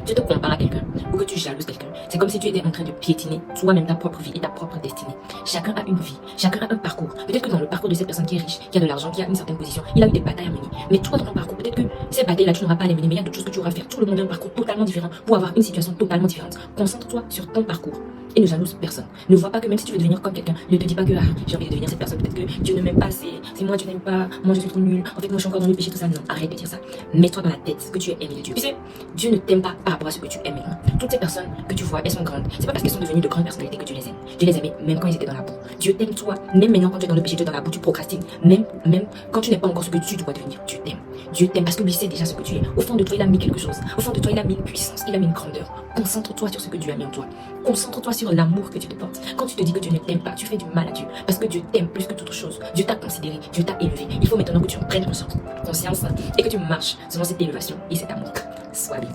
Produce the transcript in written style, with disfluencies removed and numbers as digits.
tu te compares à quelqu'un ou que tu jalouses quelqu'un, c'est comme si tu étais en train de piétiner toi-même ta propre vie et ta propre destinée. Chacun a une vie, chacun a un parcours. Peut-être que dans le parcours de cette personne qui est riche, qui a de l'argent, qui a une certaine position, il a eu des batailles à mener. Mais toi, dans ton parcours, peut-être que ces batailles-là, tu n'auras pas à les mener, mais il y a d'autres choses que tu auras à faire. Tout le monde a un parcours totalement différent pour avoir une situation totalement différente. Concentre-toi sur ton parcours et ne jalouse personne. Ne vois pas que même si tu veux devenir comme quelqu'un, ne te dis pas que j'ai envie de devenir cette personne. Peut-être que Dieu ne m'aime pas, c'est moi Dieu n'aime pas, moi je suis trop nul, en fait moi je suis encore dans le péché, tout ça. Non, arrête de dire ça. Mets-toi dans la tête que tu es aimé de Dieu. Tu sais, Dieu ne t'aime pas par rapport à ce que tu aimes maintenant. Toutes ces personnes que tu vois, elles sont grandes. C'est pas parce qu'elles sont devenues de grandes personnalités que tu les aimes. Dieu les aimait même quand ils étaient dans la boue. Dieu t'aime toi, même maintenant quand tu es dans le péché, tu es dans la boue, tu procrastines. Même quand tu n'es pas encore ce que tu dois devenir, Dieu t'aime. Dieu t'aime parce que lui sait déjà ce que tu es. Au fond de toi, il a mis quelque chose. Au fond de toi, il a mis une puissance, il a mis une grandeur. Concentre-toi sur ce que Dieu a mis en toi. Concentre-toi sur l'amour que tu te portes. Quand tu te dis que Dieu ne t'aime pas, tu fais du mal à Dieu. Parce que Dieu t'aime plus que toute chose. Dieu t'a considéré, Dieu t'a élevé. Il faut maintenant que tu en prennes conscience et que tu marches selon cette élévation et cet amour. Sois libre.